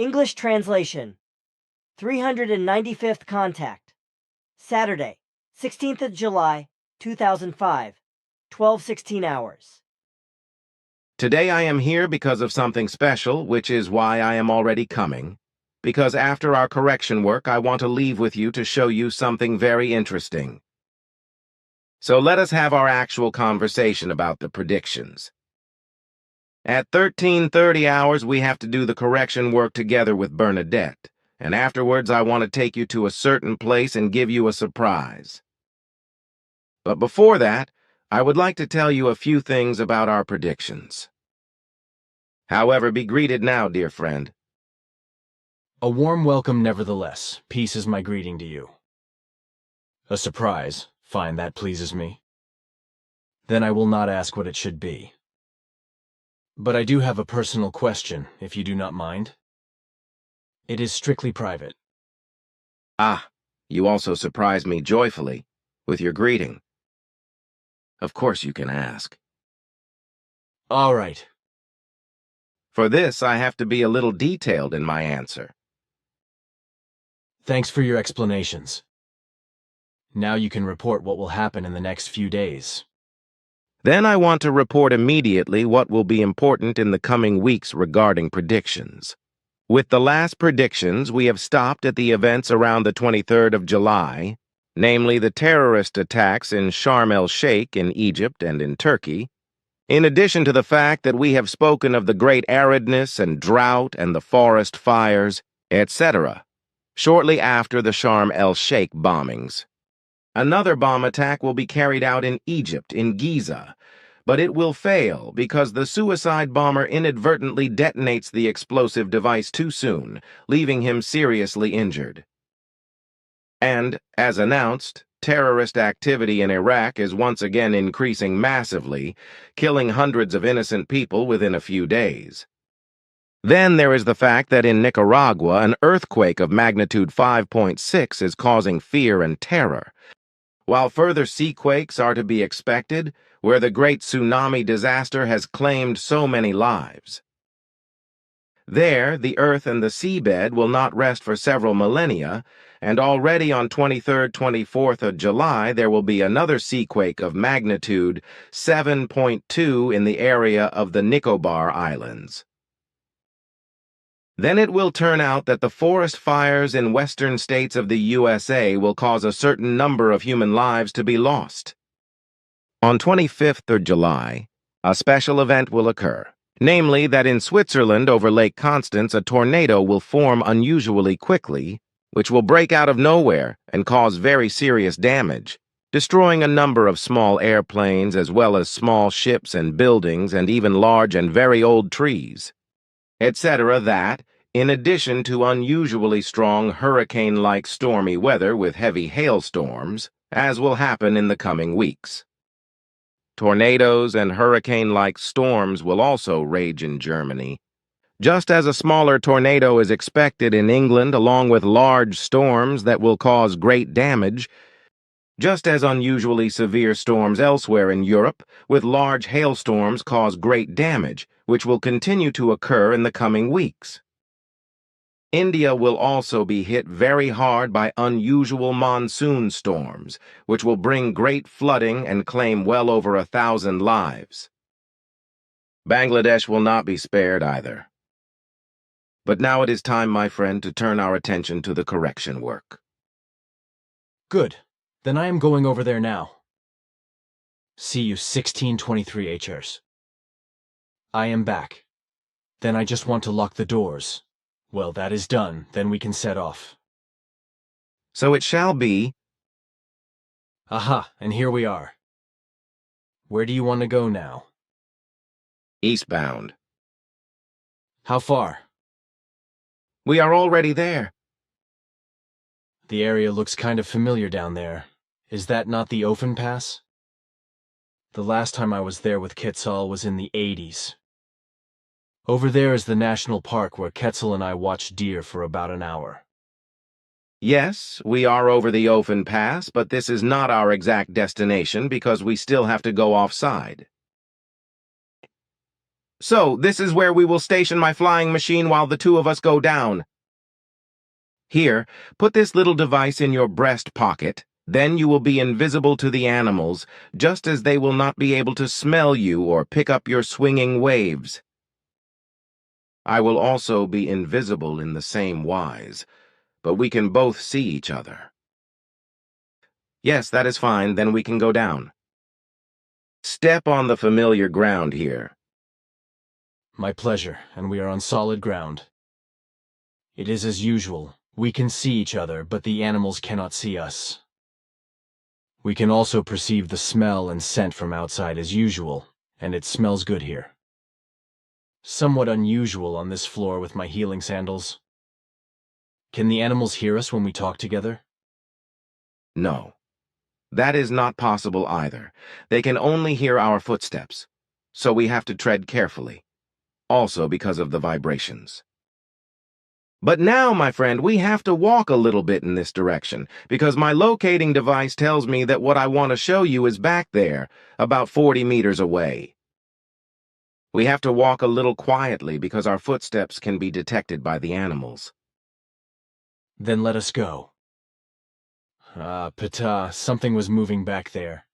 English translation. 395th contact. Saturday, 16th of July, 2005, 12:16 hours. Today I am here because of something special, which is why I am already coming. Because after our correction work, I want to leave with you to show you something very interesting. So let us have our actual conversation about the predictions. At 13:30 hours, we have to do the correction work together with Bernadette, and afterwards I want to take you to a certain place and give you a surprise. But before that, I would like to tell you a few things about our predictions. However, be greeted now, dear friend. A warm welcome nevertheless. Peace is my greeting to you. A surprise. Fine, that pleases me. Then I will not ask what it should be. But I do have a personal question, if you do not mind. It is strictly private. Ah, you also surprise me joyfully with your greeting. Of course you can ask. All right. For this, I have to be a little detailed in my answer. Thanks for your explanations. Now you can report what will happen in the next few days. Then I want to report immediately what will be important in the coming weeks regarding predictions. With the last predictions, we have stopped at the events around the 23rd of July, namely the terrorist attacks in Sharm el-Sheikh in Egypt and in Turkey, in addition to the fact that we have spoken of the great aridness and drought and the forest fires, etc., shortly after the Sharm el-Sheikh bombings. Another bomb attack will be carried out in Egypt, in Giza, but it will fail because the suicide bomber inadvertently detonates the explosive device too soon, leaving him seriously injured. And, as announced, terrorist activity in Iraq is once again increasing massively, killing hundreds of innocent people within a few days. Then there is the fact that in Nicaragua, an earthquake of magnitude 5.6 is causing fear and terror, while further seaquakes are to be expected, where the great tsunami disaster has claimed so many lives. There, the earth and the seabed will not rest for several millennia, and already on 23rd, 24th of July, there will be another seaquake of magnitude 7.2 in the area of the Nicobar Islands. Then it will turn out that the forest fires in western states of the USA will cause a certain number of human lives to be lost. On 25th of July, a special event will occur, namely that in Switzerland over Lake Constance a tornado will form unusually quickly, which will break out of nowhere and cause very serious damage, destroying a number of small airplanes as well as small ships and buildings and even large and very old trees, etc. That, in addition to unusually strong hurricane-like stormy weather with heavy hailstorms, as will happen in the coming weeks. Tornadoes and hurricane-like storms will also rage in Germany, just as a smaller tornado is expected in England along with large storms that will cause great damage, just as unusually severe storms elsewhere in Europe with large hailstorms cause great damage, which will continue to occur in the coming weeks. India will also be hit very hard by unusual monsoon storms, which will bring great flooding and claim well over 1,000 lives. Bangladesh will not be spared either. But now it is time, my friend, to turn our attention to the correction work. Good. Then I am going over there now. See you 1623 HRs. I am back. Then I just want to lock the doors. Well, that is done. Then we can set off. So it shall be. Aha, and here we are. Where do you want to go now? Eastbound. How far? We are already there. The area looks kind of familiar down there. Is that not the Ofen Pass? The last time I was there with Quetzal was in the 80s. Over there is the national park where Quetzal and I watched deer for about an hour. Yes, we are over the Ofen Pass, but this is not our exact destination because we still have to go offside. So, this is where we will station my flying machine while the two of us go down. Here, put this little device in your breast pocket. Then you will be invisible to the animals, just as they will not be able to smell you or pick up your swinging waves. I will also be invisible in the same wise, but we can both see each other. Yes, that is fine, then we can go down. Step on the familiar ground here. My pleasure, and we are on solid ground. It is as usual. We can see each other, but the animals cannot see us. We can also perceive the smell and scent from outside as usual, and it smells good here. Somewhat unusual on this floor with my healing sandals. Can the animals hear us when we talk together? No. That is not possible either. They can only hear our footsteps, so we have to tread carefully, also because of the vibrations. But now, my friend, we have to walk a little bit in this direction, because my locating device tells me that what I want to show you is back there, about 40 meters away. We have to walk a little quietly because our footsteps can be detected by the animals. Then let us go. Ptaah, something was moving back there.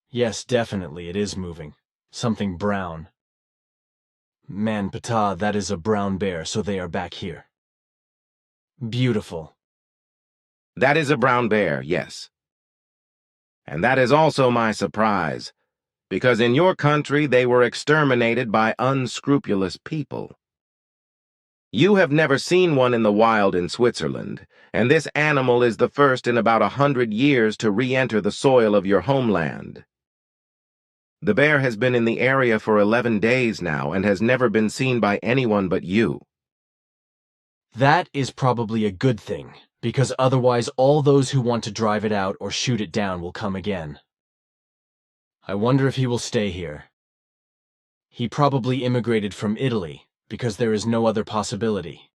Yes, definitely, it is moving. Something brown. Man, Ptaah, that is a brown bear, so they are back here. Beautiful. That is a brown bear, yes. And that is also my surprise, because in your country they were exterminated by unscrupulous people. You have never seen one in the wild in Switzerland, and this animal is the first in about 100 years to re-enter the soil of your homeland. The bear has been in the area for 11 days now and has never been seen by anyone but you. That is probably a good thing, because otherwise all those who want to drive it out or shoot it down will come again. I wonder if he will stay here. He probably immigrated from Italy, because there is no other possibility.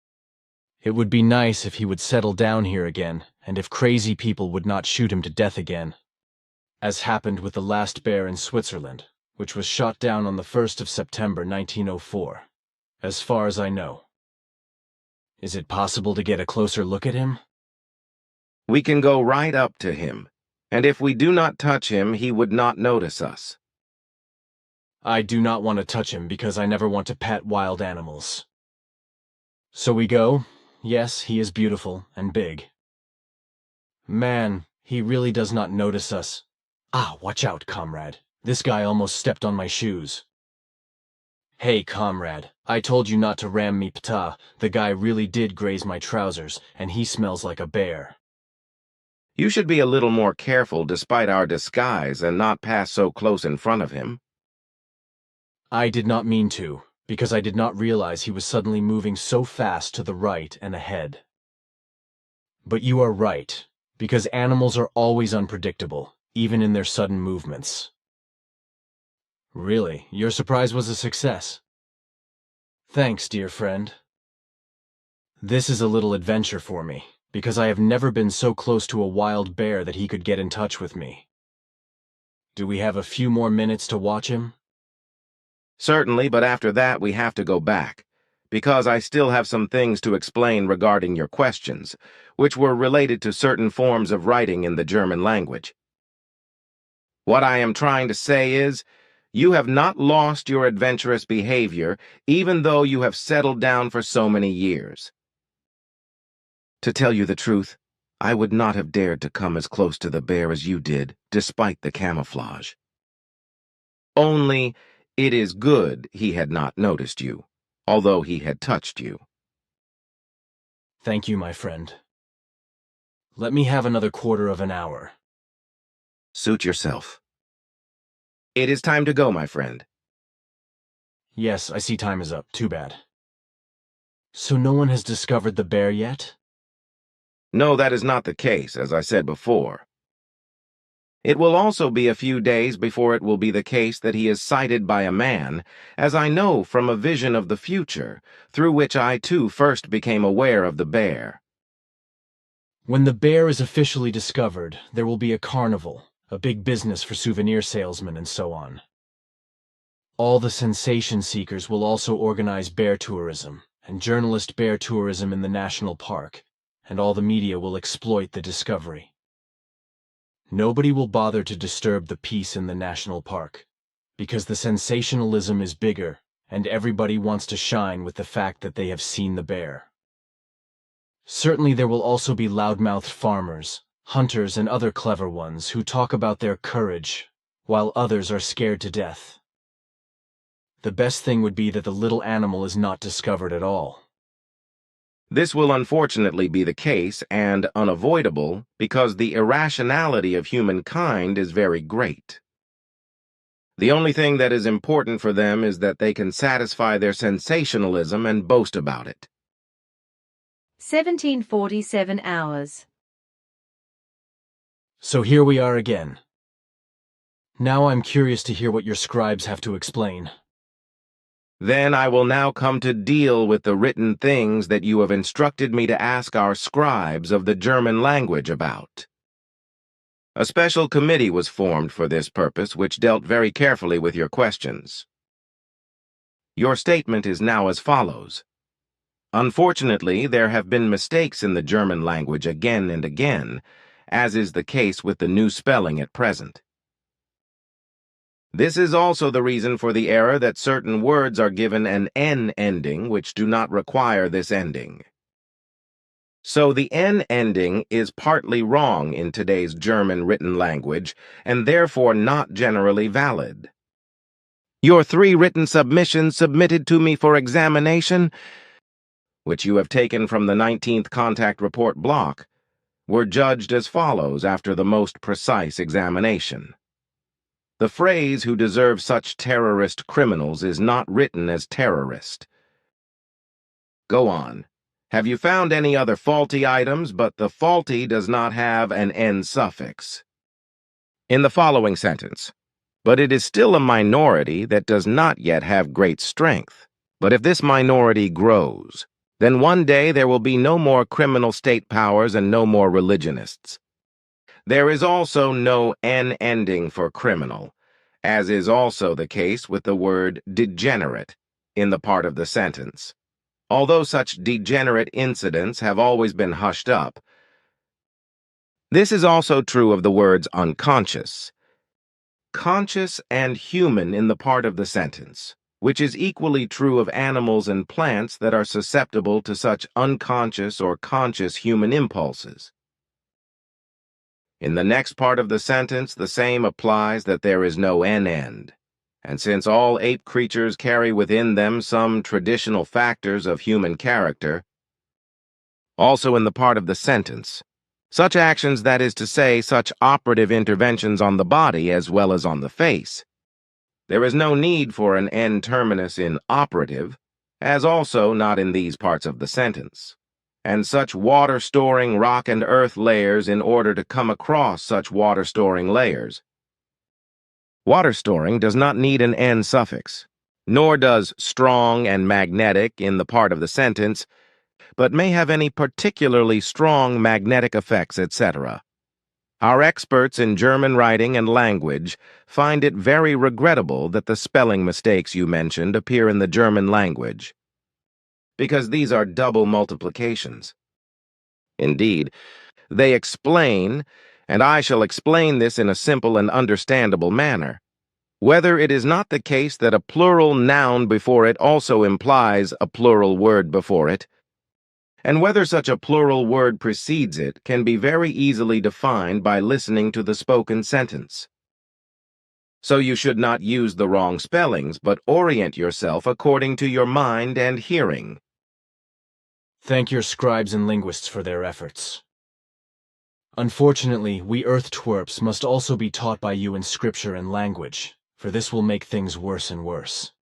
It would be nice if he would settle down here again, and if crazy people would not shoot him to death again, as happened with the last bear in Switzerland, which was shot down on the 1st of September 1904, as far as I know. Is it possible to get a closer look at him? We can go right up to him, and if we do not touch him, he would not notice us. I do not want to touch him because I never want to pet wild animals. So we go. Yes, he is beautiful and big. Man, he really does not notice us. Ah, watch out, comrade. This guy almost stepped on my shoes. Hey, comrade, I told you not to ram me, Ptaah. The guy really did graze my trousers, and he smells like a bear. You should be a little more careful despite our disguise and not pass so close in front of him. I did not mean to, because I did not realize he was suddenly moving so fast to the right and ahead. But you are right, because animals are always unpredictable, even in their sudden movements. Really, your surprise was a success. Thanks, dear friend. This is a little adventure for me, because I have never been so close to a wild bear that he could get in touch with me. Do we have a few more minutes to watch him? Certainly, but after that we have to go back, because I still have some things to explain regarding your questions, which were related to certain forms of writing in the German language. What I am trying to say is, you have not lost your adventurous behavior, even though you have settled down for so many years. To tell you the truth, I would not have dared to come as close to the bear as you did, despite the camouflage. Only, it is good he had not noticed you, although he had touched you. Thank you, my friend. Let me have another quarter of an hour. Suit yourself. It is time to go, my friend. Yes, I see time is up. Too bad. So no one has discovered the bear yet? No, that is not the case, as I said before. It will also be a few days before it will be the case that he is sighted by a man, as I know from a vision of the future, through which I too first became aware of the bear. When the bear is officially discovered, there will be a carnival, a big business for souvenir salesmen and so on. All the sensation seekers will also organize bear tourism and journalist bear tourism in the national park, and all the media will exploit the discovery. Nobody will bother to disturb the peace in the national park, because the sensationalism is bigger and everybody wants to shine with the fact that they have seen the bear. Certainly there will also be loudmouthed farmers, hunters, and other clever ones who talk about their courage, while others are scared to death. The best thing would be that the little animal is not discovered at all. This will unfortunately be the case and unavoidable because the irrationality of humankind is very great. The only thing that is important for them is that they can satisfy their sensationalism and boast about it. 1747 hours. So here we are again. Now I'm curious to hear what your scribes have to explain. Then I will now come to deal with the written things that you have instructed me to ask our scribes of the German language about. A special committee was formed for this purpose, which dealt very carefully with your questions. Your statement is now as follows. Unfortunately, there have been mistakes in the German language again and again, as is the case with the new spelling at present. This is also the reason for the error that certain words are given an N ending which do not require this ending. So the N ending is partly wrong in today's German written language and therefore not generally valid. Your 3 written submissions submitted to me for examination, which you have taken from the 19th Contact Report block, were judged as follows after the most precise examination. The phrase "who deserve such terrorist criminals" is not written as terrorist. Go on. Have you found any other faulty items, but the faulty does not have an N suffix? In the following sentence, but it is still a minority that does not yet have great strength. But if this minority grows, then one day there will be no more criminal state powers and no more religionists. There is also no N ending for criminal, as is also the case with the word degenerate in the part of the sentence. Although such degenerate incidents have always been hushed up, this is also true of the words unconscious, conscious, and human in the part of the sentence, which is equally true of animals and plants that are susceptible to such unconscious or conscious human impulses. In the next part of the sentence, the same applies, that there is no N end. And since all ape creatures carry within them some traditional factors of human character, also in the part of the sentence, such actions, that is to say, such operative interventions on the body as well as on the face, there is no need for an N terminus in operative, as also not in these parts of the sentence. And such water-storing rock and earth layers in order to come across such water-storing layers. Water-storing does not need an N suffix, nor does strong and magnetic in the part of the sentence, but may have any particularly strong magnetic effects, etc. Our experts in German writing and language find it very regrettable that the spelling mistakes you mentioned appear in the German language, because these are double multiplications. Indeed, they explain, and I shall explain this in a simple and understandable manner, whether it is not the case that a plural noun before it also implies a plural word before it, and whether such a plural word precedes it can be very easily defined by listening to the spoken sentence. So you should not use the wrong spellings, but orient yourself according to your mind and hearing. Thank your scribes and linguists for their efforts. Unfortunately, we earth twerps must also be taught by you in scripture and language, for this will make things worse and worse.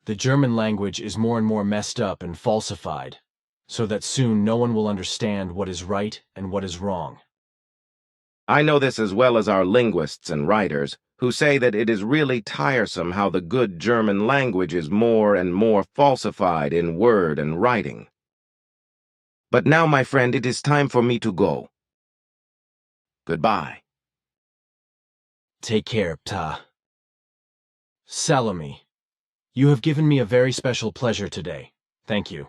The German language is more and more messed up and falsified, so that soon no one will understand what is right and what is wrong. I know this as well as our linguists and writers, who say that it is really tiresome how the good German language is more and more falsified in word and writing. But now, my friend, it is time for me to go. Goodbye. Take care, Ptaah. Salome, you have given me a very special pleasure today. Thank you.